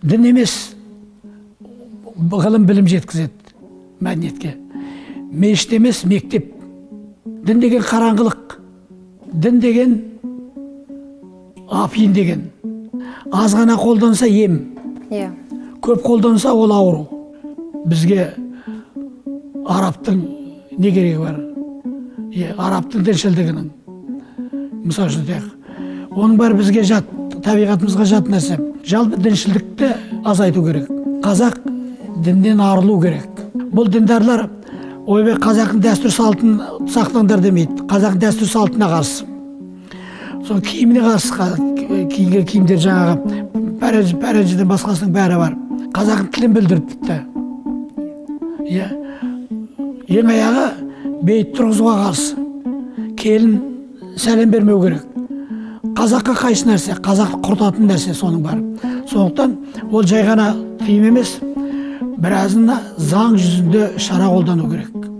дін емес ғылым білім жеткізеді мәдениетке. Мешіт емес мектеп. Дін деген қараңғылық, дін деген апиын деген. Аз ғана қолданса ем, көп қолданса ол ауру. Бізге арабтың не керегі бар? Арабтың діншілдігінің. Мысал үшін оның бәрі бізге жат, табиғатымызға жат нәрсе. Жалпы діншілдікті азайту керек. Қазақ дінден арылу керек. Бұл діндарлар ойбай қазақтың дәстүр салтын сақтаңдар демейді. Қазақтың дәстүр салтына қарсы. Сол киіміне қарсы, киінген киімдер жаңағы пәренжіден басқасының бәрі бар. Қазақтың тілін білдіріп бітті. Ең аяғы бейіт тұрғызуға қарсы. Келін сәлем бермеу керек. Қазаққа қайшы нәрсе, қазақ құртатын нәрсе соның бар. Сондықтан ол жай ғана тыйым емес, біразына заң жүзінде шара қолдану керек.